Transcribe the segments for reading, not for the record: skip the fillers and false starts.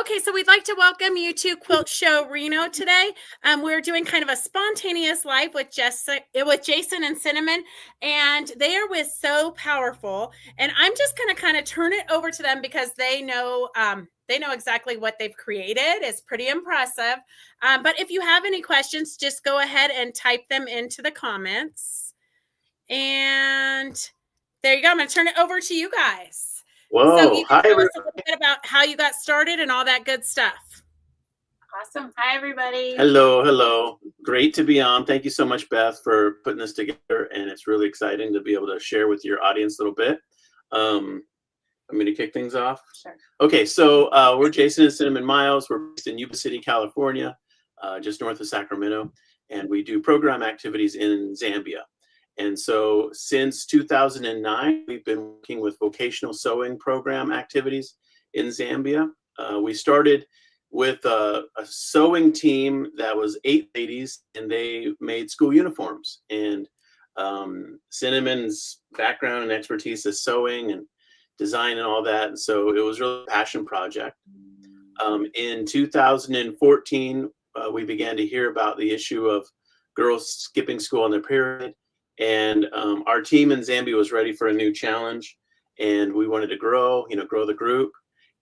Okay, so we'd like to welcome you to Quilt Show Reno today. We're doing kind of a spontaneous live with Jason and Cinnamon, and they are with So Powerful. And I'm just going to kind of turn it over to them because they know exactly what they've created. It's pretty impressive. But if you have any questions, just go ahead and type them into the comments. And there you go. I'm going to turn it over to you guys. Whoa, so you can hi, tell us a little bit about how you got started and all that good stuff. Awesome. Hi, everybody. Hello. Great to be on. Thank you so much, Beth, for putting this together. And it's really exciting to be able to share with your audience a little bit. I'm going to kick things off. Sure. Okay, so we're Jason and Cinnamon Miles. We're based in Yuba City, California, just north of Sacramento. And we do program activities in Zambia. And so since 2009, we've been working with vocational sewing program activities in Zambia. We started with a sewing team that was 8 ladies, and they made school uniforms. And Cinnamon's background and expertise is sewing and design and all that. And so it was really a passion project. In 2014, we began to hear about the issue of girls skipping school on their period. And our team in Zambia was ready for a new challenge, and we wanted to grow the group.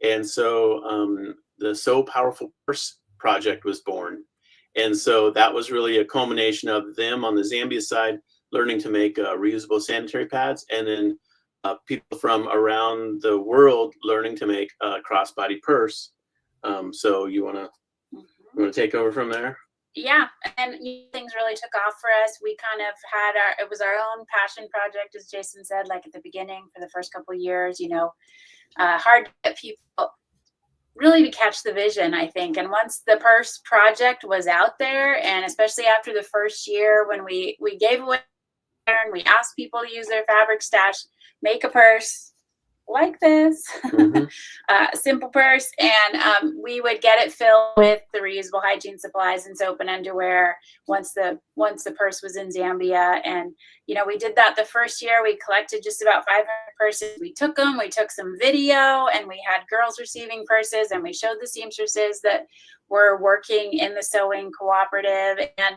And so the So Powerful Purse project was born. And so that was really a culmination of them on the Zambia side, learning to make reusable sanitary pads, and then people from around the world learning to make a crossbody purse. So you want to take over from there? Yeah, and things really took off for us. We kind of had it was our own passion project, as Jason said, like at the beginning for the first couple of years, hard to get people really to catch the vision, I think. And once the purse project was out there, and especially after the first year when we gave away and we asked people to use their fabric stash, make a purse like this, simple purse, and we would get it filled with the reusable hygiene supplies and soap and underwear once the purse was in Zambia. And we did that the first year. We collected just about 500 purses. We took some video, and we had girls receiving purses, and we showed the seamstresses that were working in the sewing cooperative, and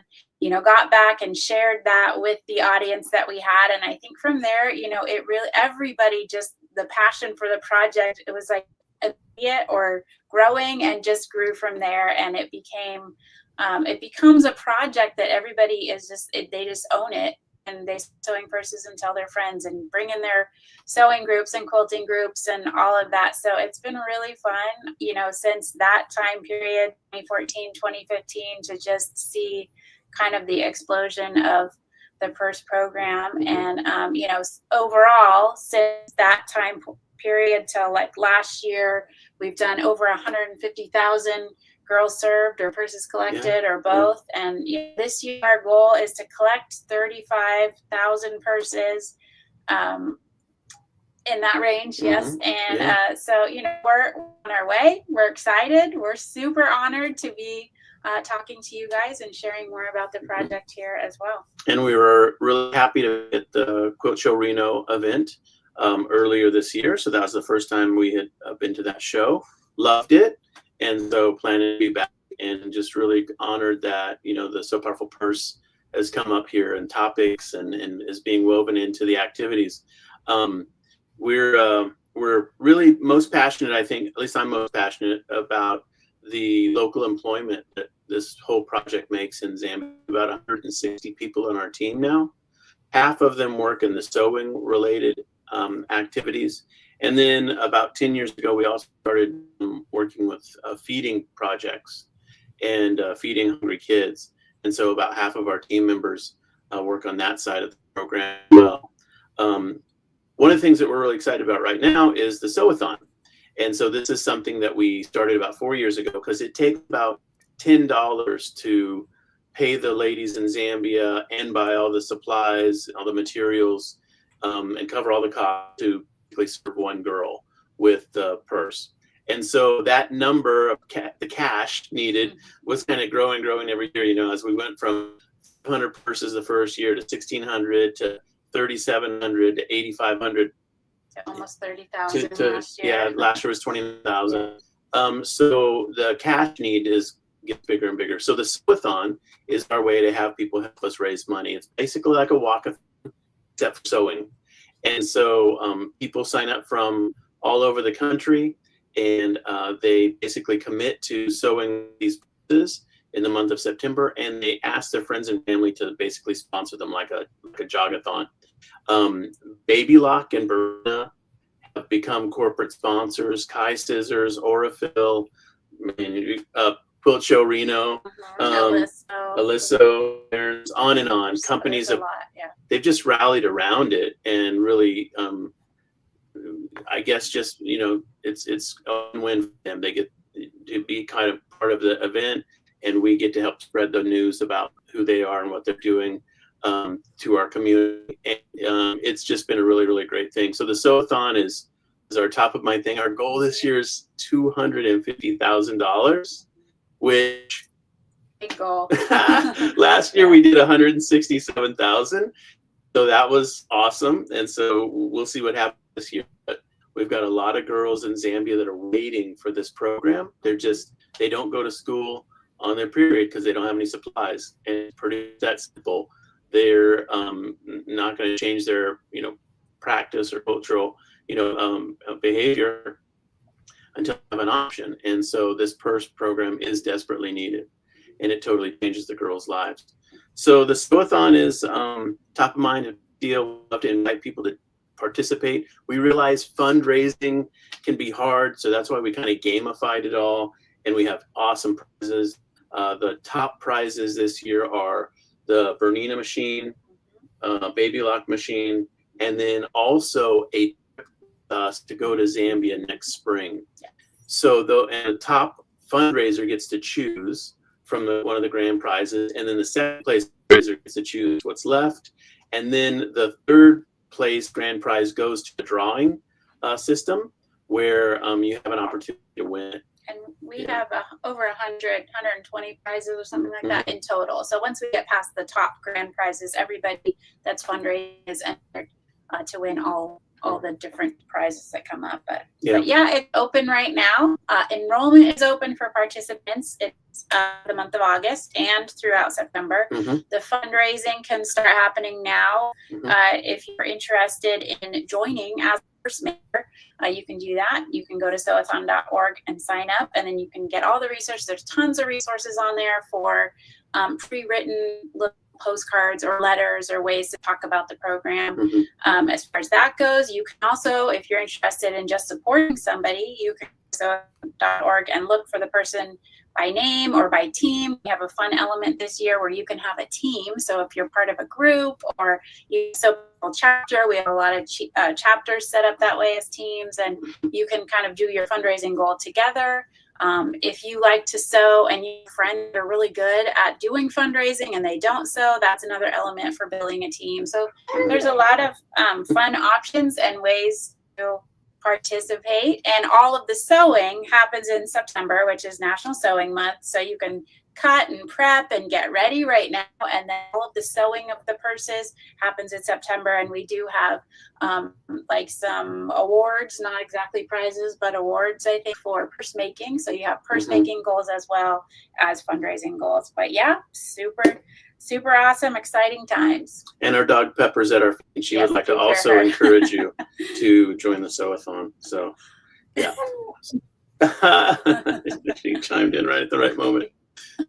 got back and shared that with the audience that we had. And I think from there, it really, everybody, just the passion for the project, it was like immediate or growing, and just grew from there. And it becomes a project that everybody they just own it, and they sewing purses and tell their friends and bring in their sewing groups and quilting groups and all of that. So it's been really fun, since that time period, 2014, 2015, to just see kind of the explosion of the purse program. And overall, since that time period till like last year, we've done over 150,000 girls served or purses collected, or both. And this year our goal is to collect 35,000 purses, in that range. Yes. And so we're on our way. We're excited. We're super honored to be talking to you guys and sharing more about the project here as well. And we were really happy to get the Quilt Show Reno event earlier this year. So that was the first time we had been to that show. Loved it. And so planning to be back, and just really honored that, the So Powerful Purse has come up here and topics and is being woven into the activities. We're really most passionate, I think, at least I'm most passionate about the local employment that this whole project makes in Zambia. About 160 people on our team now. Half of them work in the sewing related activities. And then about 10 years ago, we also started working with feeding projects and feeding hungry kids. And so about half of our team members work on that side of the program as well. One of the things that we're really excited about right now is the Sewathon. And so this is something that we started about 4 years ago, because it takes about $10 to pay the ladies in Zambia and buy all the supplies, all the materials, and cover all the costs to serve one girl with the purse. And so that number of the cash needed was kind of growing every year, as we went from 100 purses the first year to 1,600 to 3,700 to 8,500. To almost 30,000 last year. Yeah, last year was 20,000. So the cash need gets bigger and bigger. So the sew-a-thon is our way to have people help us raise money. It's basically like a walk-a-thon, except for sewing. And so people sign up from all over the country, and they basically commit to sewing these pieces in the month of September, and they ask their friends and family to basically sponsor them like a jog-a-thon. Baby Lock and Berna have become corporate sponsors. Kai Scissors, Orifil, Quilt Show Reno, Alysso, on and on. Companies have, they've just rallied around it, and really, I guess just, it's a win for them. They get to be kind of part of the event, and we get to help spread the news about who they are and what they're doing to our community. And it's just been a really, really great thing. So the sew-a-thon is our top of mind thing. Our goal this year is $250,000, which big goal. Last year we did 167,000. So that was awesome. And so we'll see what happens this year. But we've got a lot of girls in Zambia that are waiting for this program. They don't go to school on their period because they don't have any supplies. And it's pretty that simple. They're not going to change their, practice or cultural, behavior until they have an option. And so this PERS program is desperately needed, and it totally changes the girls' lives. So the sew-a-thon is top of mind deal. We love to invite people to participate. We realize fundraising can be hard, so that's why we kind of gamified it all, and we have awesome prizes. The top prizes this year are the Bernina machine, Baby Lock machine, and then also a to go to Zambia next spring. So the top fundraiser gets to choose from one of the grand prizes, and then the second place fundraiser gets to choose what's left, and then the third place grand prize goes to the drawing system, where you have an opportunity to win. And we have over 120 prizes or something like that in total. So once we get past the top grand prizes, everybody that's fundraising is entered to win all the different prizes that come up. But yeah, it's open right now. Enrollment is open for participants. It's the month of August and throughout September. The fundraising can start happening now. If you're interested in joining as a purse maker, you can do that. You can go to sewathon.org and sign up, and then you can get all the resources. There's tons of resources on there for pre-written little postcards or letters or ways to talk about the program. As far as that goes, you can also, if you're interested in just supporting somebody, you can go to sewathon.org and look for the person by name or by team. We have a fun element this year where you can have a team. So if you're part of a group or you chapter, we have a lot of chapters set up that way as teams, and you can kind of do your fundraising goal together. If you like to sew and your friends are really good at doing fundraising and they don't sew, that's another element for building a team. So there's a lot of fun options and ways to participate. And all of the sewing happens in September, which is National Sewing Month. So you can cut and prep and get ready right now. And then all of the sewing of the purses happens in September. And we do have like some awards, not exactly prizes, but awards, I think, for purse making. So you have purse making goals as well as fundraising goals. But yeah, super awesome, exciting times. And our dog Pepper's at our feet. She would like to also encourage you to join the sew-a-thon. So yeah. She chimed in right at the right moment.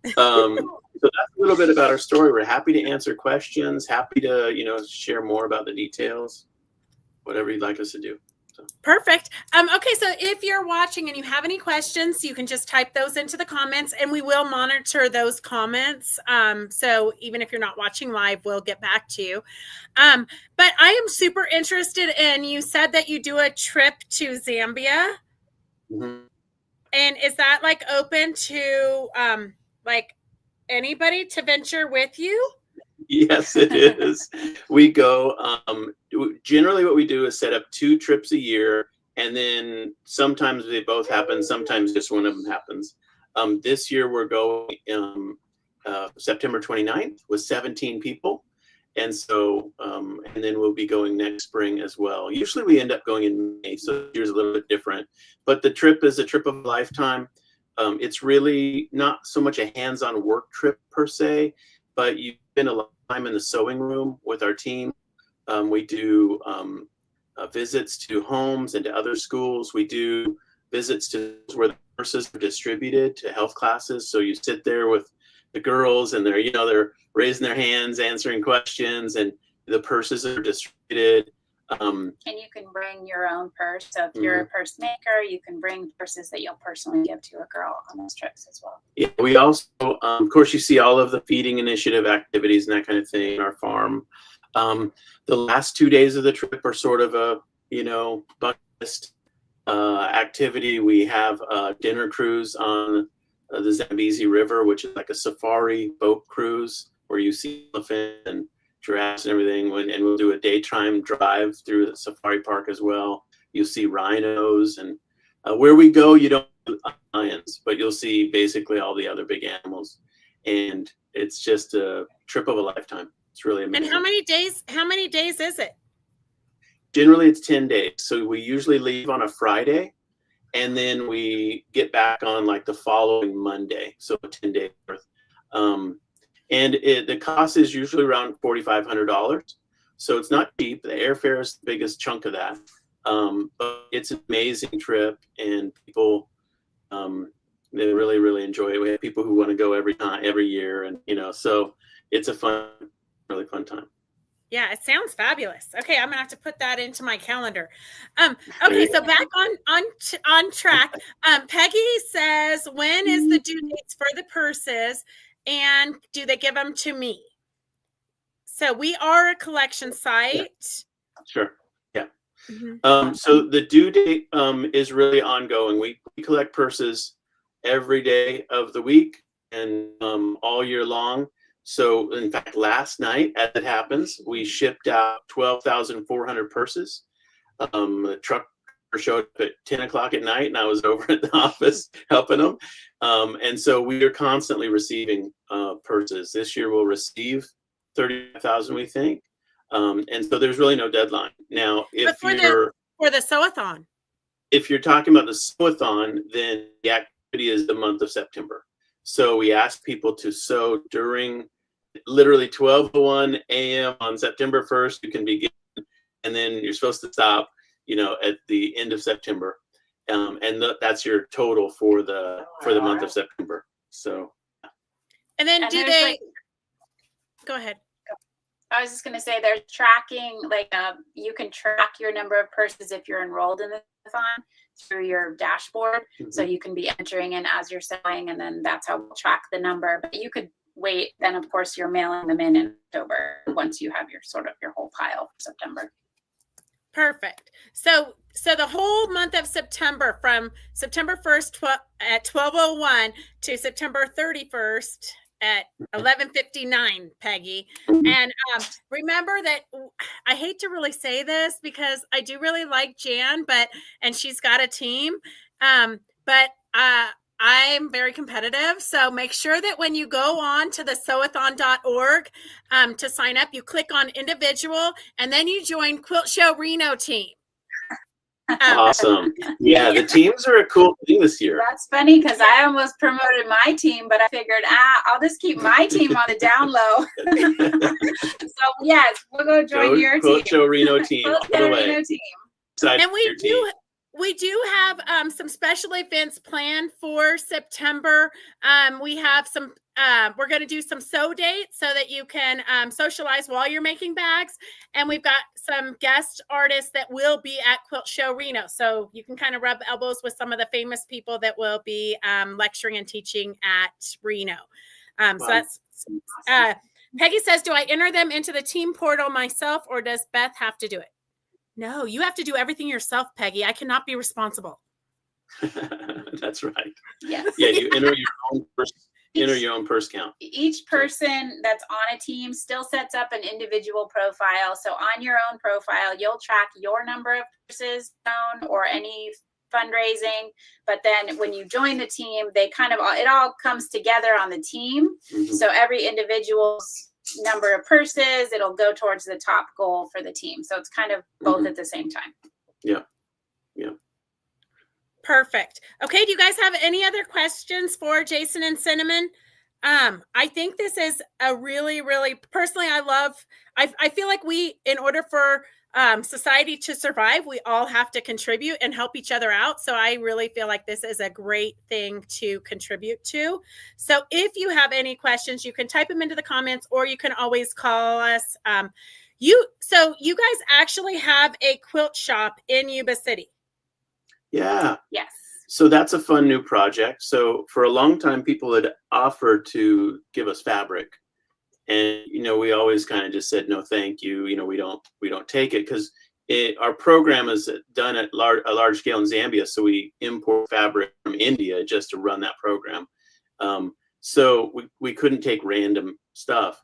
So that's a little bit about our story. We're happy to answer questions, happy to, share more about the details, whatever you'd like us to do. So. Perfect. Okay, so if you're watching and you have any questions, you can just type those into the comments, and we will monitor those comments. So even if you're not watching live, we'll get back to you. But I am super interested in, you said that you do a trip to Zambia. And is that like open to like anybody to venture with you? Yes, it is. We go, generally what we do is set up 2 trips a year, and then sometimes they both happen, sometimes just one of them happens. This year we're going September 29th with 17 people. And so, and then we'll be going next spring as well. Usually we end up going in May, so this year's a a little bit different. But the trip is a trip of a lifetime. It's really not so much a hands-on work trip per se, but you spend a lot of time in the sewing room with our team. We do visits to homes and to other schools. We do visits to where the purses are distributed to health classes. So you sit there with the girls and they're raising their hands, answering questions, and the purses are distributed. And you can bring your own purse. So if you're a purse maker, you can bring purses that you'll personally give to a girl on those trips as well. Yeah, we also, of course, you see all of the feeding initiative activities and that kind of thing in our farm. The last 2 days of the trip are sort of a, bucket list activity. We have a dinner cruise on the Zambezi River, which is like a safari boat cruise where you see elephants and giraffes and everything. And we'll do a daytime drive through the safari park as well. You'll see rhinos, and where we go, you don't see lions, but you'll see basically all the other big animals. And it's just a trip of a lifetime. It's really amazing. And how many days is it? Generally, it's 10 days. So we usually leave on a Friday, and then we get back on like the following Monday. So 10 days worth. And the cost is usually around $4,500. So it's not cheap. The airfare is the biggest chunk of that. But it's an amazing trip, and people, they really, really enjoy it. We have people who want to go every year. And, so it's a really fun time. Yeah, it sounds fabulous. Okay, I'm gonna have to put that into my calendar. Okay, so back on track. Peggy says, when is the due dates for the purses, and do they give them to me? So we are a collection site. Sure. Yeah. So the due date is really ongoing. We collect purses every day of the week and all year long. So, in fact, last night, as it happens, we shipped out 12,400 purses. The truck showed up at 10 o'clock at night, and I was over at the office helping them. And so we are constantly receiving purses. This year, we'll receive 30,000, we think. And so there's really no deadline. Now, for the sew-a-thon, if you're talking about the sew-a-thon, then the activity is the month of September. So we ask people to sew during literally 12:01 a.m. on September 1st. You can begin, and then you're supposed to stop, at the end of September. And that's your total for the month of September. So. And then go ahead. I was just going to say they're tracking, you can track your number of purses if you're enrolled in the thon through your dashboard. So you can be entering in as you're sewing, and then that's how we'll track the number. But you could wait. Then, of course, you're mailing them in October once you have your whole pile for September. Perfect. So the whole month of September, from September 1st at 12:01 to September 31st at 11:59, Peggy. And remember that I hate to really say this because I do really like Jan, and she's got a team. But I'm very competitive. So make sure that when you go on to the sewathon.org to sign up, you click on individual, and then you join Quilt Show Reno team. Awesome. Yeah, the teams are a cool thing this year. That's funny because I almost promoted my team, but I figured, I'll just keep my team on the down low. So yes, we'll go join your team. Quilt Show Reno team. Quilt Show Reno team. And we do have some special events planned for September. We have some. We're going to do some sew dates so that you can socialize while you're making bags. And we've got some guest artists that will be at Quilt Show Reno. So you can kind of rub elbows with some of the famous people that will be lecturing and teaching at Reno. Wow. So that's Peggy says, do I enter them into the team portal myself, or does Beth have to do it? No, you have to do everything yourself, Peggy. I cannot be responsible. That's right. Yes. Yeah, you enter your own purse count. Each person that's on a team still sets up an individual profile. So on your own profile, you'll track your number of purses sewn or any fundraising. But then when you join the team, it all comes together on the team. So every individual's number of purses, it'll go towards the top goal for the team. So it's kind of both at the same time. Yeah. Perfect. Okay. Do you guys have any other questions for Jason and Cinnamon? I think this is a really, really, personally, I feel like in order for society to survive, we all have to contribute and help each other out. So I really feel like this is a great thing to contribute to. So if you have any questions, you can type them into the comments, or you can always call us. So you guys actually have a quilt shop in Yuba City. Yeah. Yes. So that's a fun new project. So for a long time, people had offered to give us fabric, and we always kind of just said no, thank you. We don't take it, because our program is done at a large scale in Zambia. So we import fabric from India just to run that program. So we couldn't take random stuff.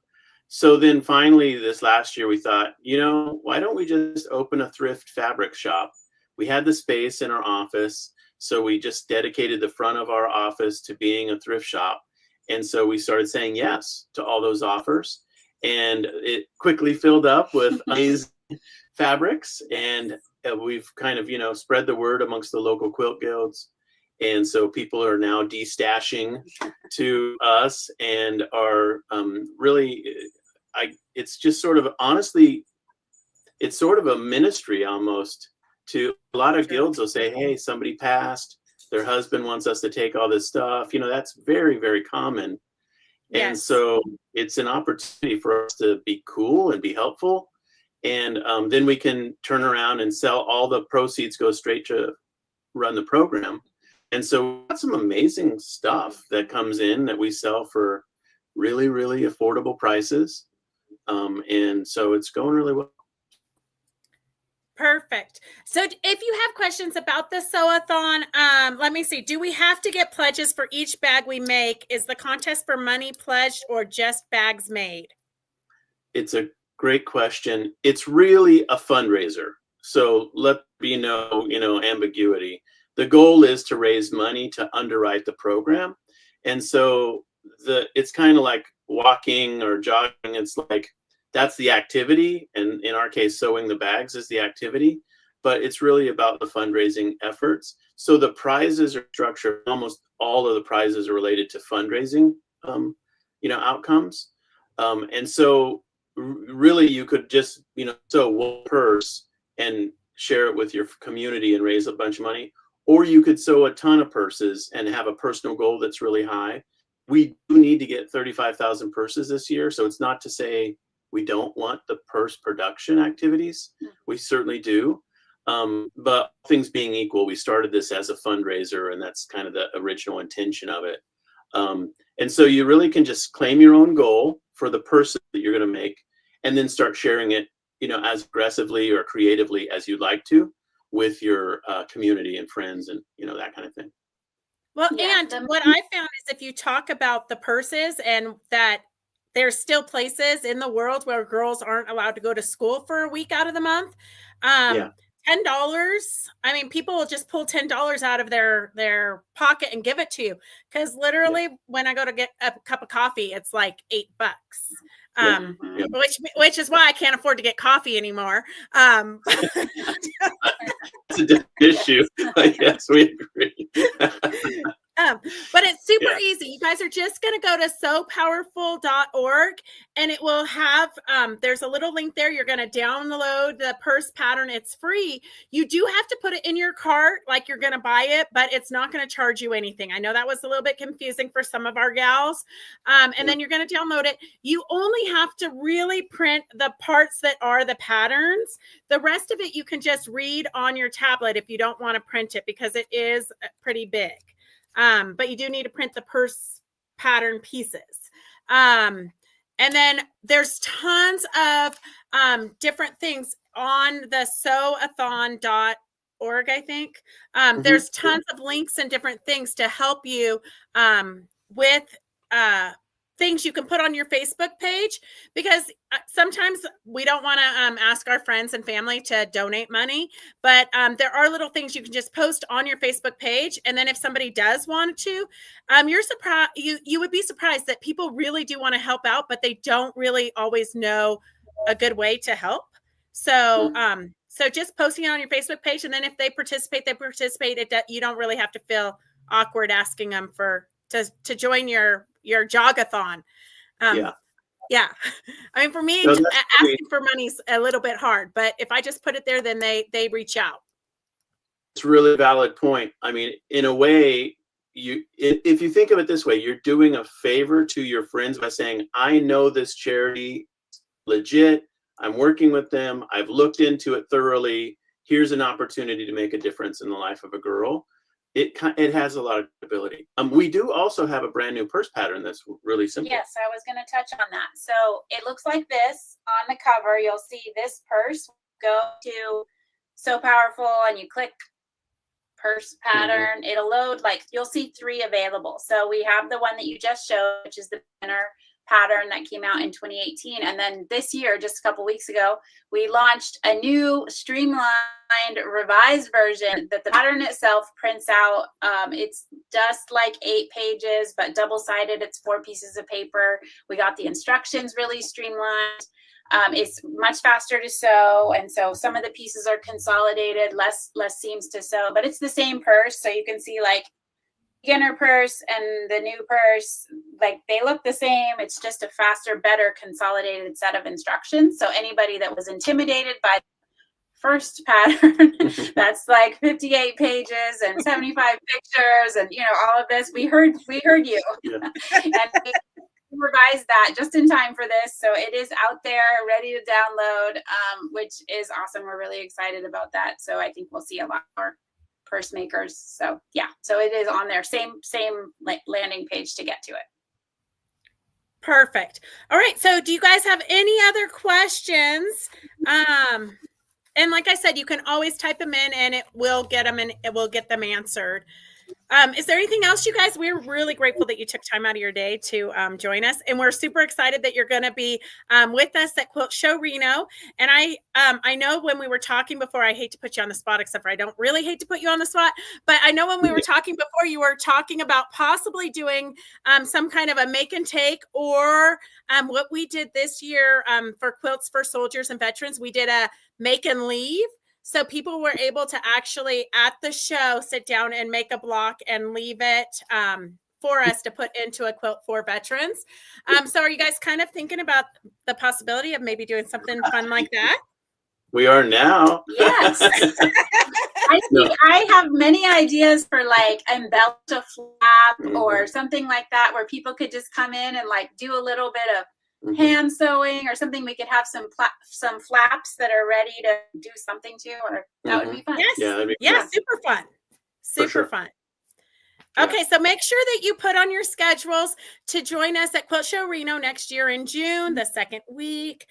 So then finally this last year we thought, why don't we just open a thrift fabric shop? We had the space in our office. So we just dedicated the front of our office to being a thrift shop. And so we started saying yes to all those offers. And it quickly filled up with amazing fabrics. And we've kind of, spread the word amongst the local quilt guilds. And so people are now destashing to us and are really, it's just sort of, honestly, it's sort of a ministry almost. To a lot of guilds will say, hey, somebody passed, their husband wants us to take all this stuff. That's very, very common. Yes. And so it's an opportunity for us to be cool and be helpful. And then we can turn around and sell. All the proceeds go straight to run the program. And so we've got some amazing stuff that comes in that we sell for really, really affordable prices. And so it's going really well. Perfect. So if you have questions about the sew-a-thon, let me see. Do we have to get pledges for each bag we make? Is the contest for money pledged or just bags made? It's a great question. It's really a fundraiser. So let be no, ambiguity. The goal is to raise money to underwrite the program. And so it's kind of like walking or jogging. It's like, that's the activity, and in our case, sewing the bags is the activity, but it's really about the fundraising efforts. So the prizes are structured, almost all of the prizes are related to fundraising, outcomes. And so really you could just, sew one purse and share it with your community and raise a bunch of money, or you could sew a ton of purses and have a personal goal that's really high. We do need to get 35,000 purses this year. So it's not to say we don't want the purse production activities. We certainly do. But things being equal, we started this as a fundraiser, and that's kind of the original intention of it. And so you really can just claim your own goal for the purse that you're going to make, and then start sharing it, as aggressively or creatively as you'd like to with your community and friends and, that kind of thing. Well, yeah, and what I found is if you talk about the purses and that there's still places in the world where girls aren't allowed to go to school for a week out of the month. $10. I mean, people will just pull $10 out of their pocket and give it to you. Because literally, when I go to get a cup of coffee, it's like $8. Which is why I can't afford to get coffee anymore. It's a different issue. Yes, we agree. But it's super easy. You guys are just going to go to sewpowerful.org, and it will have, there's a little link there. You're going to download the purse pattern. It's free. You do have to put it in your cart like you're going to buy it, but it's not going to charge you anything. I know that was a little bit confusing for some of our gals. And then you're going to download it. You only have to really print the parts that are the patterns. The rest of it, you can just read on your tablet if you don't want to print it, because it is pretty big. But you do need to print the purse pattern pieces. And then there's tons of different things on the sewathon.org, I think. There's tons of links and different things to help you with things you can put on your Facebook page, because sometimes we don't want to ask our friends and family to donate money, but there are little things you can just post on your Facebook page. And then if somebody does want to, you're surprised, you would be surprised that people really do want to help out, but they don't really always know a good way to help. So So just posting it on your Facebook page, and then if they participate, they participate. You don't really have to feel awkward asking them to join your jogathon. Yeah. I mean, for me, No, asking for money's a little bit hard, but if I just put it there, then they reach out. it's a really valid point. I mean, in a way, if you think of it this way, you're doing a favor to your friends by saying, I know this charity legit. I'm working with them. I've looked into it thoroughly. Here's an opportunity to make a difference in the life of a girl. It has a lot of ability. We do also have a brand new purse pattern that's really simple. Yes, I was going to touch on that. So it looks like this on the cover. You'll see this purse. Go to So Powerful and you click purse pattern. It'll load, like, you'll see 3 available. So we have the one that you just showed, which is the beginner pattern that came out in 2018. And then this year, just a couple weeks ago, we launched a new streamlined revised version that the pattern itself prints out. It's just like 8 pages, but double-sided. It's 4 pieces of paper. We got the instructions really streamlined. It's much faster to sew, and so some of the pieces are consolidated, less seams to sew, but it's the same purse. So you can see, like, beginner purse and the new purse, like, they look the same. It's just a faster, better consolidated set of instructions. So anybody that was intimidated by first pattern that's like 58 pages and 75 pictures and, you know, all of this, we heard you. Yeah. And we revised that just in time for this, so it is out there ready to download, which is awesome. We're really excited about that. So I think we'll see a lot more purse makers. So yeah, so it is on there, same landing page to get to it. Perfect. All right, so do you guys have any other questions? And like I said, you can always type them in and it will get them answered. Is there anything else, you guys? We're really grateful that you took time out of your day to join us, and we're super excited that you're going to be with us at Quilt Show Reno. And I know when we were talking before, I hate to put you on the spot, except for I don't really hate to put you on the spot, but I know when we were talking before, you were talking about possibly doing some kind of a make and take, or what we did this year for Quilts for Soldiers and Veterans, we did a make and leave. So people were able to actually at the show sit down and make a block and leave it for us to put into a quilt for veterans. So are you guys kind of thinking about the possibility of maybe doing something fun like that? We are now. Yes. I have many ideas for, like, embellish a flap or something like that, where people could just come in and, like, do a little bit of hand sewing or something. We could have some flaps that are ready to do something to, or that would be fun. Yes. Yeah, super fun. Super fun. Okay, so make sure that you put on your schedules to join us at Quilt Show Reno next year in June, the 2nd week.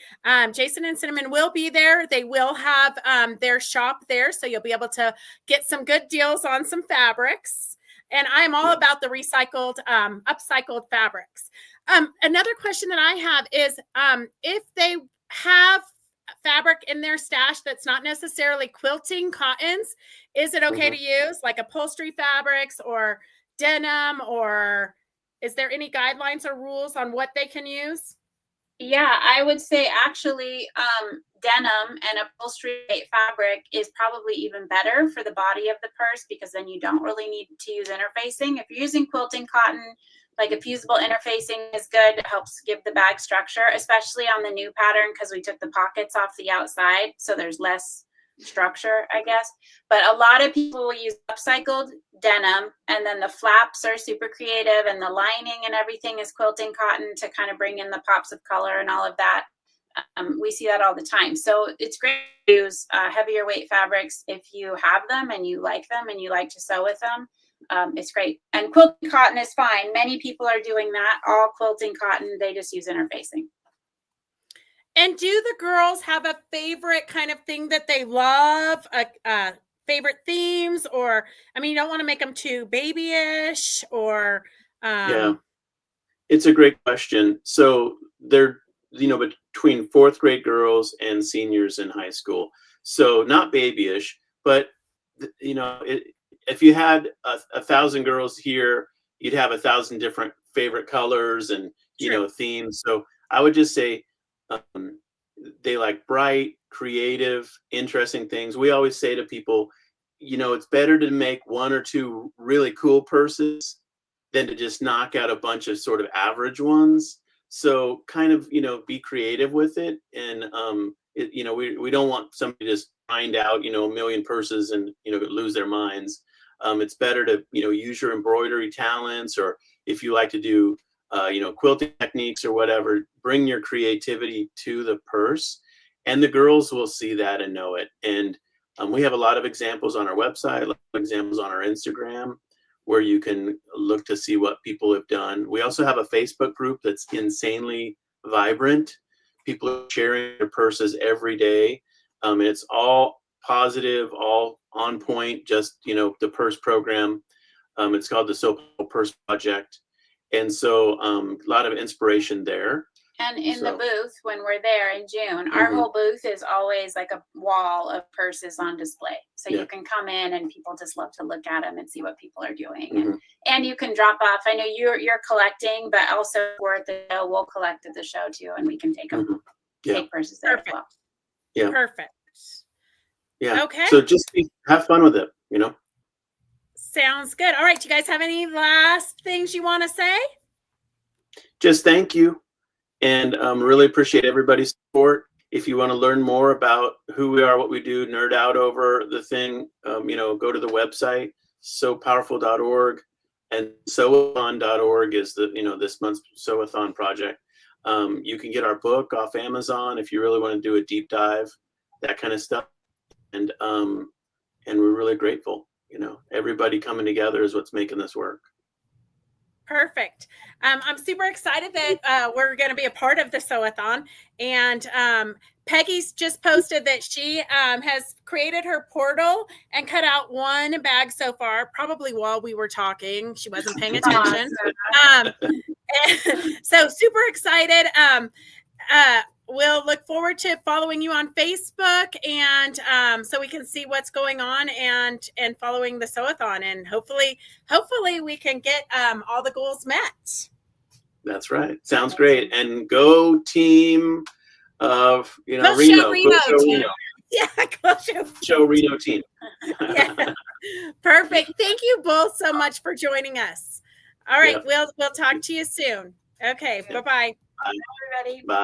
Jason and Cinnamon will be there. They will have their shop there, so you'll be able to get some good deals on some fabrics. And I'm all about the recycled, upcycled fabrics. Another question that I have is if they have fabric in their stash that's not necessarily quilting cottons, is it okay to use like upholstery fabrics or denim, or is there any guidelines or rules on what they can use? Yeah, I would say actually denim and upholstery fabric is probably even better for the body of the purse, because then you don't really need to use interfacing. If you're using quilting cotton, like a fusible interfacing is good. It helps give the bag structure, especially on the new pattern, because we took the pockets off the outside, so there's less structure, I guess. But a lot of people will use upcycled denim, and then the flaps are super creative, and the lining and everything is quilting cotton to kind of bring in the pops of color and all of that. We see that all the time. So it's great to use heavier weight fabrics if you have them and you like to sew with them. It's great. And quilting cotton is fine. Many people are doing that. All quilting cotton, they just use interfacing. And do the girls have a favorite kind of thing that they love? Favorite themes? Or, I mean, you don't want to make them too babyish, or yeah, it's a great question. So they're, between 4th grade girls and seniors in high school. So not babyish, but if you had 1,000 girls here, you'd have 1,000 different favorite colors and themes. So I would just say they like bright, creative, interesting things. We always say to people, it's better to make one or two really cool purses than to just knock out a bunch of sort of average ones. So kind of, be creative with it. And, we don't want somebody to just find out, a million purses and, lose their minds. It's better to, use your embroidery talents, or if you like to do, quilting techniques or whatever, bring your creativity to the purse, and the girls will see that and know it. And we have a lot of examples on our website, a lot of examples on our Instagram, where you can look to see what people have done. We also have a Facebook group that's insanely vibrant. People are sharing their purses every day. It's all positive, all on point, just, the purse program. It's called the So Purse Project. And so a lot of inspiration there. And in the booth, when we're there in June, our whole booth is always like a wall of purses on display. So you can come in and people just love to look at them and see what people are doing. And you can drop off. I know you're collecting, but also we're at the show, we'll collect at the show too, and we can take them, take purses there as well. Yeah. Perfect. Yeah. Okay. So just have fun with it, Sounds good. All right. Do you guys have any last things you want to say? Just thank you. And really appreciate everybody's support. If you want to learn more about who we are, what we do, nerd out over the thing, go to the website, sopowerful.org, and sewathon.org is this month's Sewathon project. You can get our book off Amazon if you really want to do a deep dive, that kind of stuff. And we're really grateful. Everybody coming together is what's making this work. Perfect. I'm super excited that we're going to be a part of the Sewathon. And Peggy's just posted that she has created her portal and cut out one bag so far, probably while we were talking. She wasn't paying attention. So super excited. We'll look forward to following you on Facebook, and so we can see what's going on and following the Sewathon, and hopefully we can get all the goals met. That's right. Sounds great. And go team of Reno. Reno team. Yeah, go show Reno team. Yeah. Perfect. Thank you both so much for joining us. All right, we'll talk to you soon. Okay, bye-bye. Bye, everybody. Bye.